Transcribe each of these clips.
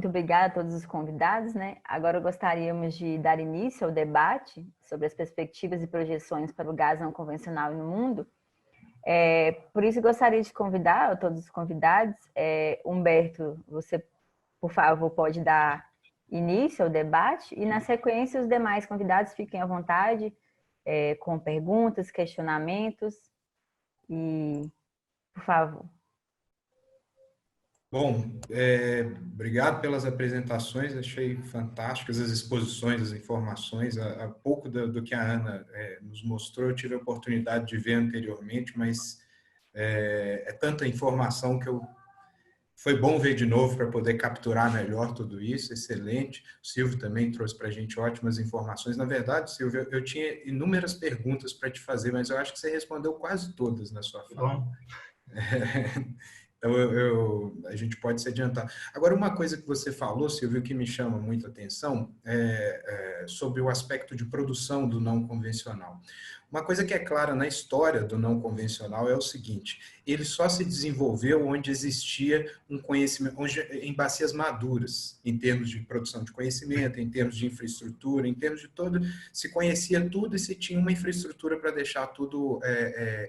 muito obrigada a todos os convidados, né? Agora gostaríamos de dar início ao debate sobre as perspectivas e projeções para o gás não convencional no mundo. Por isso, gostaria de convidar a todos os convidados. Humberto, você, por favor, pode dar início ao debate e, na sequência, os demais convidados fiquem à vontade com perguntas, questionamentos e, por favor. Bom, obrigado pelas apresentações, achei fantásticas as exposições, as informações. Há pouco do que a Ana nos mostrou, eu tive a oportunidade de ver anteriormente, mas é tanta informação que foi bom ver de novo para poder capturar melhor tudo isso, excelente. O Silvio também trouxe para a gente ótimas informações. Na verdade, Silvio, eu tinha inúmeras perguntas para te fazer, mas eu acho que você respondeu quase todas na sua fala. Então, a gente pode se adiantar. Agora, uma coisa que você falou, Silvio, que me chama muito a atenção, sobre o aspecto de produção do não convencional. Uma coisa que é clara na história do não convencional é o seguinte: ele só se desenvolveu onde existia um conhecimento, em bacias maduras, em termos de produção de conhecimento, em termos de infraestrutura, em termos de todo, se conhecia tudo e se tinha uma infraestrutura para deixar tudo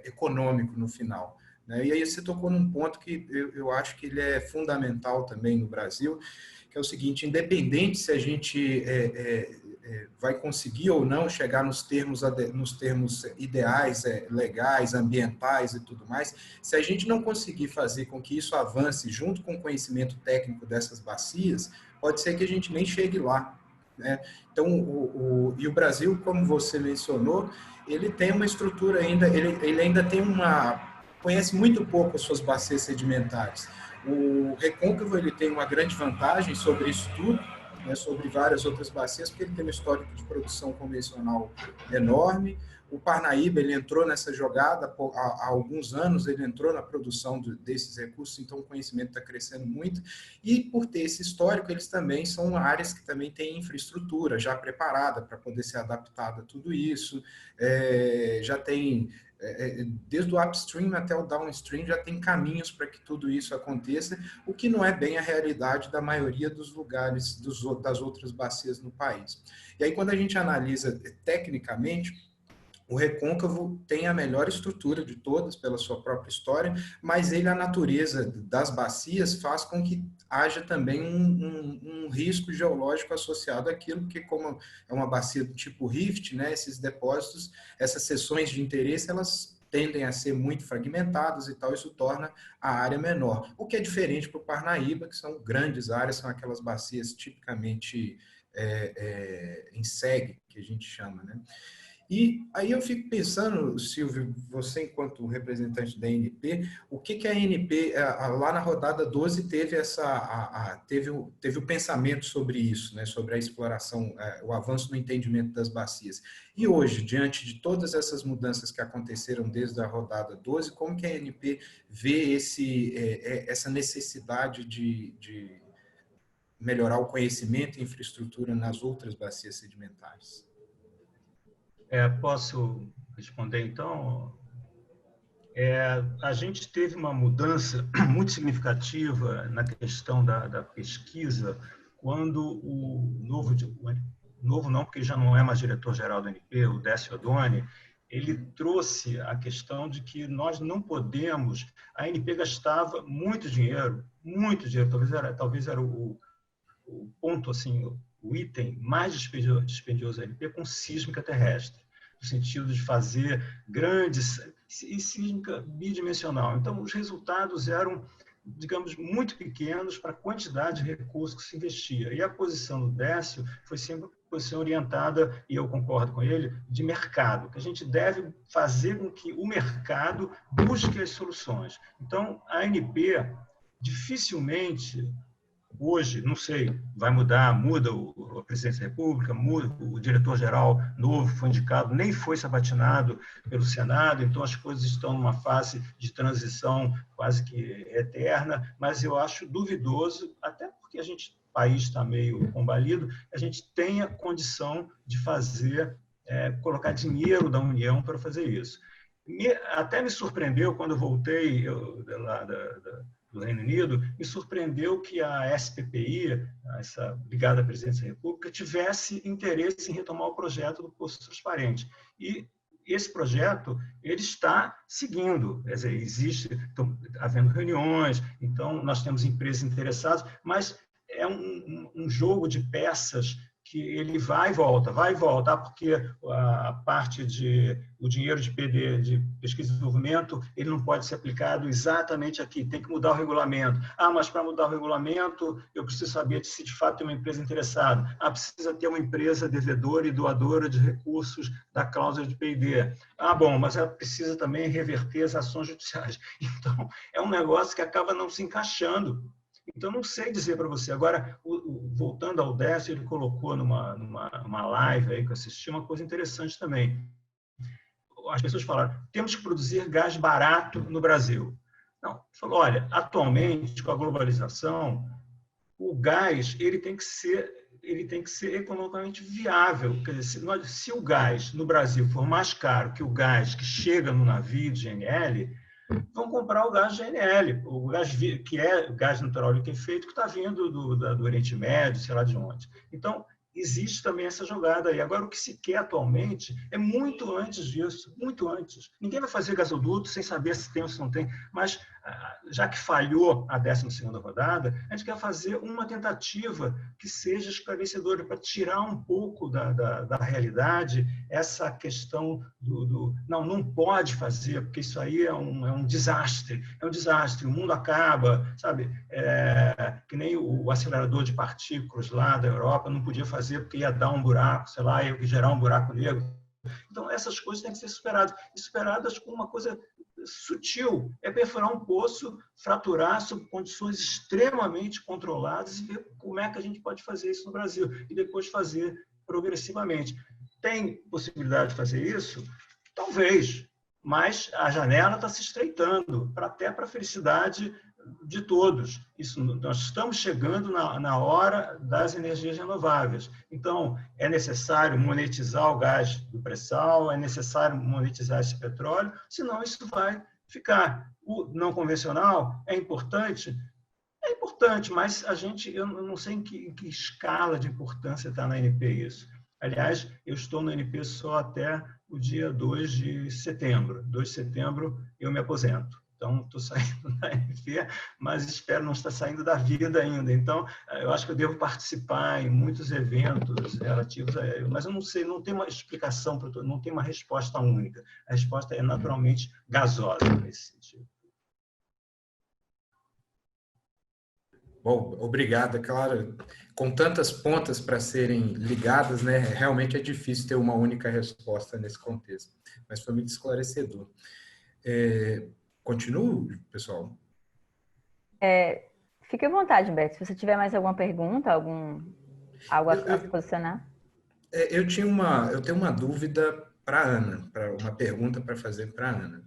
econômico no final. E aí você tocou num ponto que eu acho que ele é fundamental também no Brasil, que é o seguinte: independente se a gente vai conseguir ou não chegar nos termos ideais, legais, ambientais e tudo mais, se a gente não conseguir fazer com que isso avance junto com o conhecimento técnico dessas bacias, pode ser que a gente nem chegue lá. Então, e o Brasil, como você mencionou, ele tem uma estrutura ainda, ele ainda tem conhece muito pouco as suas bacias sedimentares. O Recôncavo ele tem uma grande vantagem sobre isso tudo, sobre várias outras bacias, porque ele tem um histórico de produção convencional enorme. O Parnaíba ele entrou nessa jogada há alguns anos, ele entrou na produção desses recursos, então o conhecimento está crescendo muito. E por ter esse histórico, eles também são áreas que também têm infraestrutura já preparada para poder ser adaptada a tudo isso. Já tem desde o upstream até o downstream já tem caminhos para que tudo isso aconteça, o que não é bem a realidade da maioria dos lugares, das outras bacias no país. E aí, quando a gente analisa tecnicamente, o Recôncavo tem a melhor estrutura de todas, pela sua própria história, mas a natureza das bacias faz com que haja também um risco geológico associado àquilo, porque como é uma bacia do tipo rift, esses depósitos, essas seções de interesse, elas tendem a ser muito fragmentadas e tal, isso torna a área menor. O que é diferente para o Parnaíba, que são grandes áreas, são aquelas bacias tipicamente em segue, que a gente chama, E aí eu fico pensando, Silvio, você enquanto representante da ANP, o que a ANP, lá na rodada 12, teve teve o pensamento sobre isso, sobre a exploração, o avanço no entendimento das bacias. E hoje, diante de todas essas mudanças que aconteceram desde a rodada 12, como que a ANP vê essa necessidade de melhorar o conhecimento e infraestrutura nas outras bacias sedimentares? Posso responder, então? A gente teve uma mudança muito significativa na questão da pesquisa quando o novo não, porque já não é mais diretor-geral do ANP, o Décio Oddone, ele trouxe a questão de que nós não podemos... A ANP gastava muito dinheiro, talvez era o ponto, assim, o item mais dispendioso da ANP com sísmica terrestre, no sentido de fazer grandes e sísmica bidimensional. Então, os resultados eram, digamos, muito pequenos para a quantidade de recursos que se investia. E a posição do Décio foi sempre uma posição orientada, e eu concordo com ele, de mercado, que a gente deve fazer com que o mercado busque as soluções. Então, a ANP dificilmente... Hoje, não sei, vai mudar, muda a presidência da República, muda o diretor-geral novo, foi indicado, nem foi sabatinado pelo Senado, então as coisas estão numa fase de transição quase que eterna, mas eu acho duvidoso, até porque o país está meio combalido, a gente tenha condição de fazer, colocar dinheiro da União para fazer isso. Até me surpreendeu quando eu voltei lá do Reino Unido, me surpreendeu que a SPPI, essa Brigada à Presidência da República, tivesse interesse em retomar o projeto do Poço Transparente. E esse projeto ele está seguindo, quer dizer, estão havendo reuniões, então nós temos empresas interessadas, mas é um jogo de peças que ele vai e volta, porque a parte o dinheiro de PD, de pesquisa e desenvolvimento, ele não pode ser aplicado exatamente aqui, tem que mudar o regulamento. Mas para mudar o regulamento, eu preciso saber se de fato tem uma empresa interessada. Precisa ter uma empresa devedora e doadora de recursos da cláusula de P&D. Bom, mas ela precisa também reverter as ações judiciais. Então, é um negócio que acaba não se encaixando. Então, não sei dizer para você. Agora, voltando ao Décio, ele colocou numa live aí que eu assisti uma coisa interessante também. As pessoas falaram, temos que produzir gás barato no Brasil. Não, falou, olha, atualmente, com a globalização, o gás ele tem que ser economicamente viável. Quer dizer, se o gás no Brasil for mais caro que o gás que chega no navio de GNL, vão comprar o gás GNL, o gás que é o gás natural liquefeito que está vindo do Oriente Médio, sei lá de onde. Então, existe também essa jogada aí. Agora, o que se quer atualmente é muito antes disso, muito antes. Ninguém vai fazer gasoduto sem saber se tem ou se não tem, mas já que falhou a 12ª rodada, a gente quer fazer uma tentativa que seja esclarecedora para tirar um pouco da realidade essa questão não pode fazer, porque isso aí é um desastre, o mundo acaba, sabe? Que nem o acelerador de partículas lá da Europa não podia fazer porque ia dar um buraco, sei lá, ia gerar um buraco negro. Então, essas coisas têm que ser superadas com uma coisa sutil, é perfurar um poço, fraturar sob condições extremamente controladas e ver como é que a gente pode fazer isso no Brasil e depois fazer progressivamente. Tem possibilidade de fazer isso? Talvez, mas a janela está se estreitando, até para a felicidade de todos. Nós estamos chegando na hora das energias renováveis. Então, é necessário monetizar o gás do pré-sal, é necessário monetizar esse petróleo, senão isso vai ficar. O não convencional é importante, mas eu não sei em que escala de importância está na ANP isso. Aliás, eu estou no ANP só até o dia 2 de setembro. 2 de setembro eu me aposento. Então, estou saindo da ANP, mas espero não estar saindo da vida ainda. Então, eu acho que eu devo participar em muitos eventos relativos a ele. Mas eu não sei, não tem uma explicação, não tem uma resposta única. A resposta é naturalmente gasosa nesse sentido. Bom, obrigado. Claro, com tantas pontas para serem ligadas, né, realmente é difícil ter uma única resposta nesse contexto, mas foi muito esclarecedor. Continuo, pessoal? Fique à vontade, Beto. Se você tiver mais alguma pergunta, algo a se posicionar. Eu tenho uma dúvida para a Ana, uma pergunta para fazer para a Ana.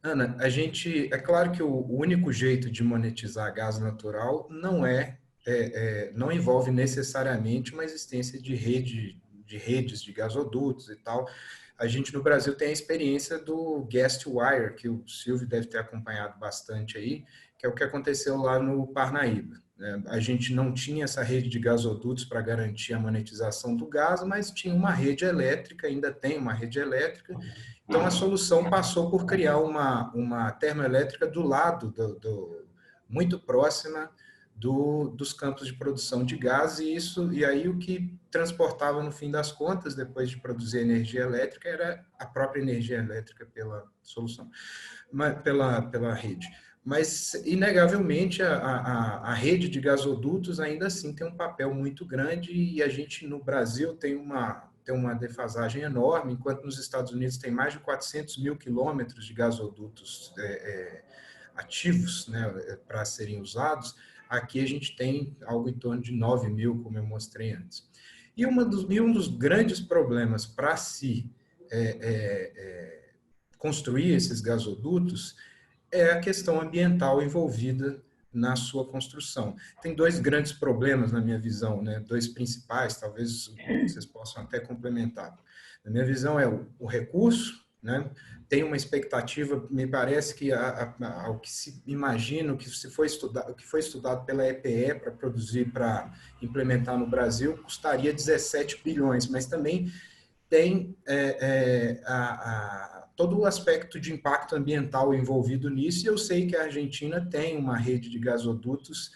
Ana, é claro que o único jeito de monetizar gás natural não envolve necessariamente uma existência de redes de gasodutos e tal. A gente no Brasil tem a experiência do gas to wire, que o Silvio deve ter acompanhado bastante aí, que é o que aconteceu lá no Parnaíba. A gente não tinha essa rede de gasodutos para garantir a monetização do gás, mas tinha uma rede elétrica, ainda tem uma rede elétrica. Então, a solução passou por criar uma termoelétrica do lado, muito próxima dos campos de produção de gás, e aí o que transportava, no fim das contas, depois de produzir energia elétrica, era a própria energia elétrica pela solução, pela rede. Mas, inegavelmente, a rede de gasodutos ainda assim tem um papel muito grande e a gente, no Brasil, tem uma defasagem enorme, enquanto nos Estados Unidos tem mais de 400 mil quilômetros de gasodutos ativos, né, para serem usados. Aqui a gente tem algo em torno de 9 mil, como eu mostrei antes. E um dos grandes problemas para se construir esses gasodutos é a questão ambiental envolvida na sua construção. Tem dois grandes problemas, na minha visão, né? Dois principais, talvez vocês possam até complementar. Na minha visão, é o recurso, né? Tem uma expectativa, me parece que ao que se imagina, o que foi estudado pela EPE para produzir, para implementar no Brasil, custaria 17 bilhões, mas também tem todo o aspecto de impacto ambiental envolvido nisso, e eu sei que a Argentina tem uma rede de gasodutos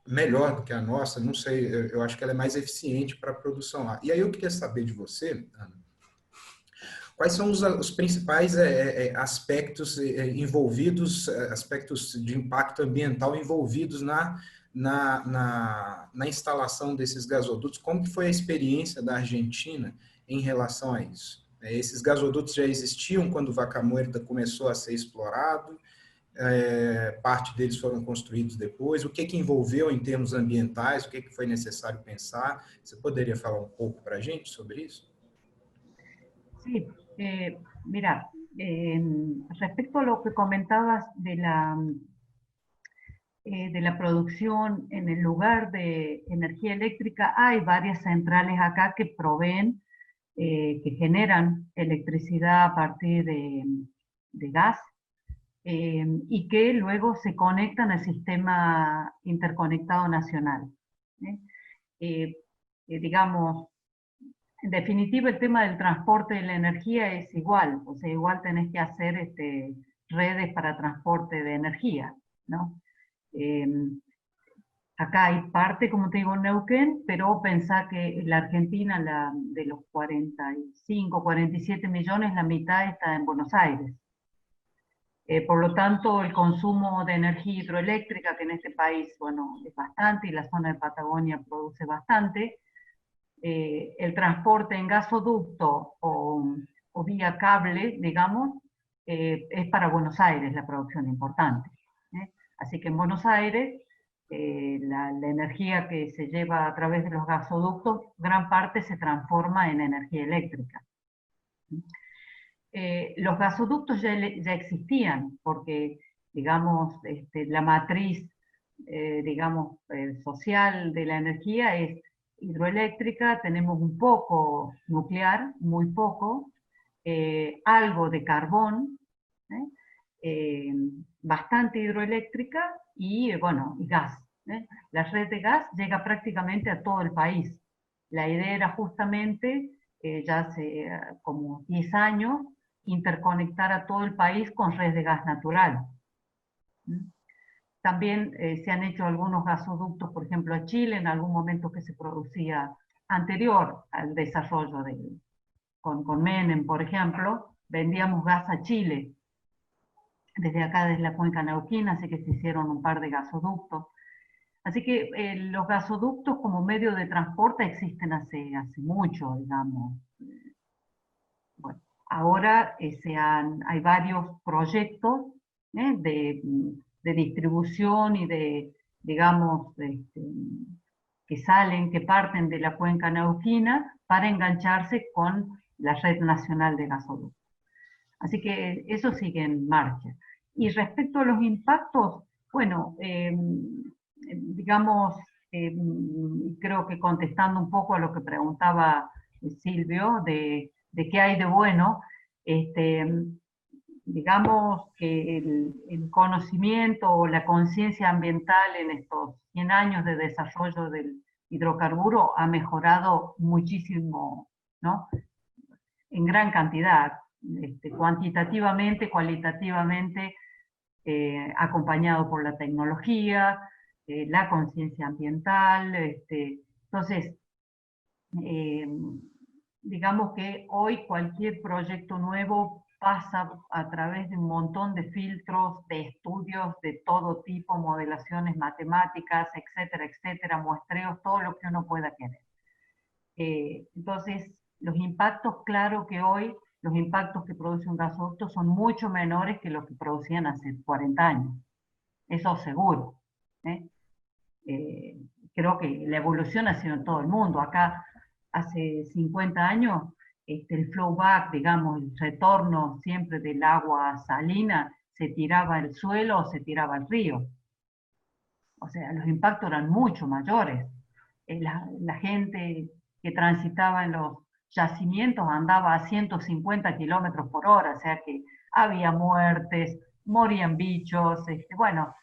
melhor do que a nossa, não sei, eu acho que ela é mais eficiente para a produção lá. E aí eu queria saber de você, Ana, quais são os principais aspectos envolvidos, aspectos de impacto ambiental envolvidos na instalação desses gasodutos? Como que foi a experiência da Argentina em relação a isso? Esses gasodutos já existiam quando o Vaca Muerta começou a ser explorado? Parte deles foram construídos depois? O que envolveu em termos ambientais? O que foi necessário pensar? Você poderia falar um pouco para a gente sobre isso? Sí, mira, respecto a lo que comentabas de la producción en el lugar de energía eléctrica, hay varias centrales acá que proveen, que generan electricidad a partir de gas y que luego se conectan al sistema interconectado nacional. Digamos, en definitiva, el tema del transporte de la energía es igual, o sea, igual tenés que hacer redes para transporte de energía, ¿no? Acá hay parte, como te digo, en Neuquén, pero pensá que la Argentina, de los 45, 47 millones, la mitad está en Buenos Aires. Por lo tanto, el consumo de energía hidroeléctrica, que en este país, bueno, es bastante, y la zona de Patagonia produce bastante, el transporte en gasoducto o vía cable, digamos, es para Buenos Aires la producción importante. Así que en Buenos Aires, la energía que se lleva a través de los gasoductos, gran parte se transforma en energía eléctrica. Los gasoductos ya existían, porque, digamos, la matriz, digamos, social de la energía es hidroeléctrica, tenemos un poco nuclear, muy poco, algo de carbón, bastante hidroeléctrica y, bueno, y gas. La red de gas llega prácticamente a todo el país. La idea era justamente, ya hace como 10 años, interconectar a todo el país con red de gas natural. También se han hecho algunos gasoductos, por ejemplo, a Chile, en algún momento que se producía anterior al desarrollo con Menem, por ejemplo, vendíamos gas a Chile, desde acá, desde la cuenca neuquina, así que se hicieron un par de gasoductos. Así que los gasoductos como medio de transporte existen hace mucho, digamos. Bueno, ahora hay varios proyectos de distribución y de, digamos, que parten de la cuenca neuquina para engancharse con la red nacional de gasoductos. Así que eso sigue en marcha. Y respecto a los impactos, bueno, digamos, creo que contestando un poco a lo que preguntaba Silvio, de qué hay de bueno, digamos que el conocimiento o la conciencia ambiental en estos 100 años de desarrollo del hidrocarburo ha mejorado muchísimo, ¿no? En gran cantidad, cuantitativamente, cualitativamente, acompañado por la tecnología, la conciencia ambiental. Entonces, digamos que hoy cualquier proyecto nuevo pasa a través de un montón de filtros, de estudios de todo tipo, modelaciones matemáticas, etcétera, etcétera, muestreos, todo lo que uno pueda querer. Entonces, los impactos, claro que hoy, los impactos que produce un gasoducto son mucho menores que los que producían hace 40 años. Eso seguro. Creo que la evolución ha sido en todo el mundo. Acá, hace 50 años, el flowback, digamos, el retorno siempre del agua salina, se tiraba al suelo o se tiraba al río. O sea, los impactos eran mucho mayores. La gente que transitaba en los yacimientos andaba a 150 kilómetros por hora, o sea que había muertes, morían bichos, bueno,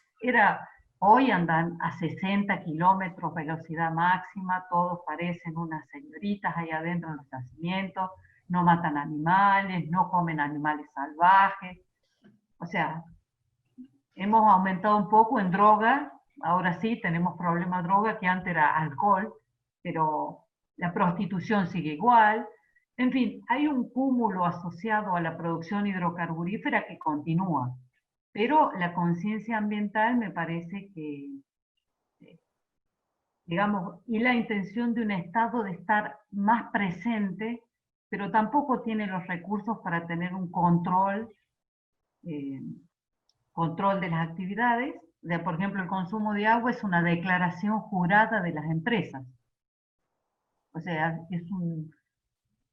hoy andan a 60 kilómetros velocidad máxima, todos parecen unas señoritas ahí adentro en los yacimientos, no matan animales, no comen animales salvajes, o sea, hemos aumentado un poco en droga, ahora sí tenemos problema de droga que antes era alcohol, pero la prostitución sigue igual. En fin, hay un cúmulo asociado a la producción hidrocarburífera que continúa, pero la conciencia ambiental me parece que, digamos, y la intención de un Estado de estar más presente, pero tampoco tiene los recursos para tener un control de las actividades. Por ejemplo, el consumo de agua es una declaración jurada de las empresas. O sea, es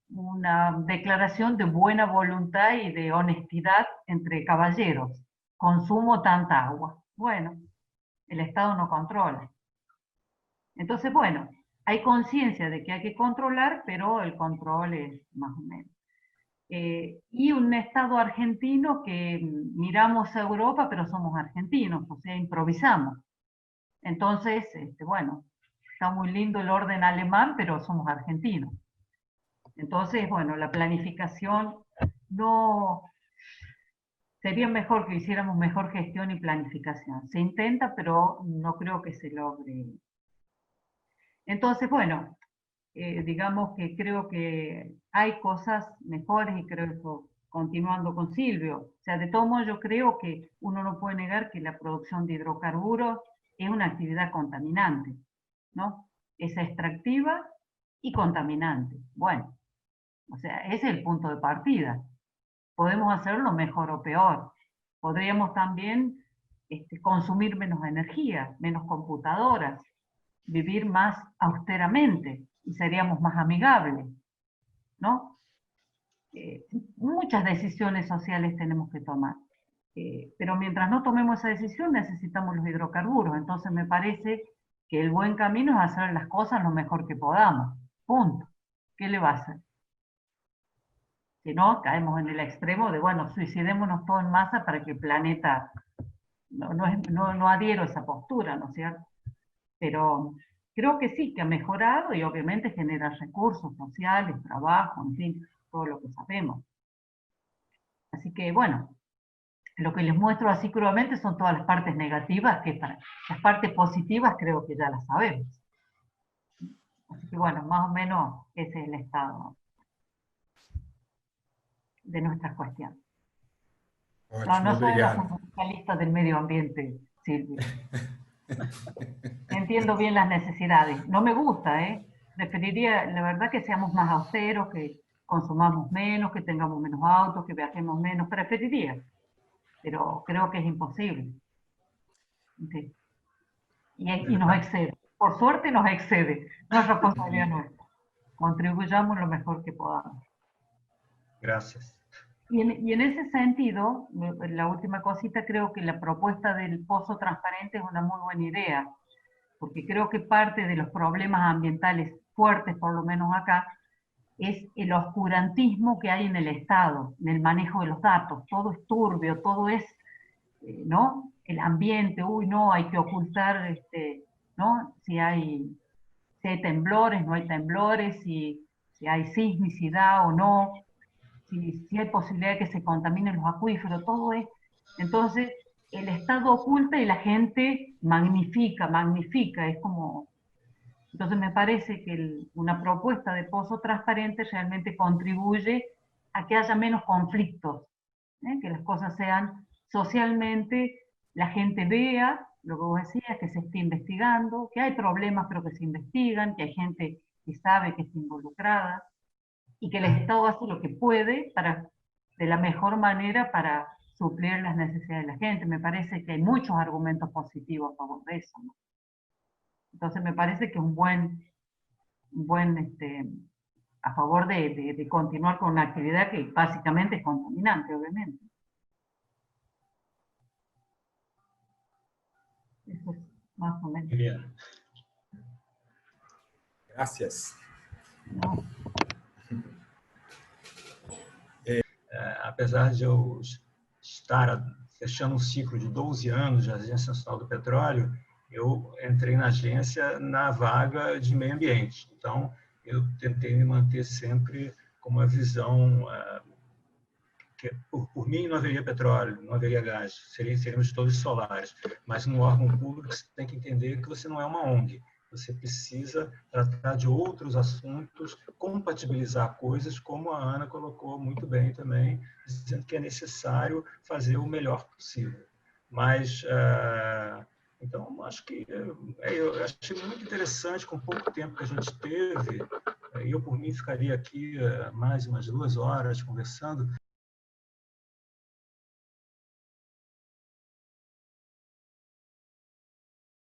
una declaración de buena voluntad y de honestidad entre caballeros. Consumo tanta agua. Bueno, el Estado no controla. Entonces, bueno, hay conciencia de que hay que controlar, pero el control es más o menos. Y un Estado argentino que miramos a Europa, pero somos argentinos, o sea, improvisamos. Entonces, bueno, está muy lindo el orden alemán, pero somos argentinos. Entonces, bueno, la planificación no... Sería mejor que hiciéramos mejor gestión y planificación. Se intenta, pero no creo que se logre. Entonces, bueno, digamos que creo que hay cosas mejores y creo que continuando con Silvio, o sea, de todo modo yo creo que uno no puede negar que la producción de hidrocarburos es una actividad contaminante, ¿no? Es extractiva y contaminante. Bueno, o sea, ese es el punto de partida. Podemos hacerlo mejor o peor. Podríamos también consumir menos energía, menos computadoras, vivir más austeramente y seríamos más amigables, ¿no? Muchas decisiones sociales tenemos que tomar. Pero mientras no tomemos esa decisión necesitamos los hidrocarburos. Entonces me parece que el buen camino es hacer las cosas lo mejor que podamos. Punto. ¿Qué le va a hacer? Si no, caemos en el extremo de, bueno, suicidémonos todo en masa para que el planeta... No adhiero a esa postura, ¿no es cierto? Pero creo que sí, que ha mejorado y obviamente genera recursos sociales, trabajo, en fin, todo lo que sabemos. Así que, bueno, lo que les muestro así crudamente son todas las partes negativas, que para las partes positivas creo que ya las sabemos. Así que, bueno, más o menos ese es el estado de nuestras cuestiones. Ótimo, No soy una obrigado. fundamentalista del medio ambiente, Silvia. Entiendo bien las necesidades. No me gusta, ¿eh? Preferiría, la verdad, que seamos más austeros, que consumamos menos, que tengamos menos autos, que viajemos menos. Preferiría, pero creo que es imposible. Sí. Y nos excede. Por suerte nos excede. No es responsabilidad nuestra. Contribuyamos lo mejor que podamos. Gracias. Y en ese sentido, la última cosita, creo que la propuesta del pozo transparente es una muy buena idea, porque creo que parte de los problemas ambientales fuertes, por lo menos acá, es el oscurantismo que hay en el Estado, en el manejo de los datos. Todo es turbio, todo es, ¿no? El ambiente, uy, no, hay que ocultar, ¿no? Si hay temblores, no hay temblores, si hay sismicidad o no, si hay posibilidad de que se contaminen los acuíferos, todo es. Entonces, el Estado oculta y la gente magnifica, es como... Entonces me parece que una propuesta de pozo transparente realmente contribuye a que haya menos conflictos, que las cosas sean socialmente, la gente vea lo que vos decías, que se esté investigando, que hay problemas pero que se investigan, que hay gente que sabe que está involucrada, y que el Estado hace lo que puede de la mejor manera para suplir las necesidades de la gente. Me parece que hay muchos argumentos positivos a favor de eso, ¿no? Entonces me parece que es un buen a favor de continuar con una actividad que básicamente es contaminante, obviamente. Eso es más o menos. Bien. Gracias. ¿No? apesar de eu estar fechando um ciclo de 12 anos de Agência Nacional do Petróleo, eu entrei na agência na vaga de meio ambiente. Então, eu tentei me manter sempre com uma visão que por mim não haveria petróleo, não haveria gás, seríamos todos solares. Mas no órgão público você tem que entender que você não é uma ONG. Você precisa tratar de outros assuntos, compatibilizar coisas, como a Ana colocou muito bem também, dizendo que é necessário fazer o melhor possível. Mas, então, acho que eu achei muito interessante, com pouco tempo que a gente teve, eu, por mim, ficaria aqui mais umas 2 horas conversando,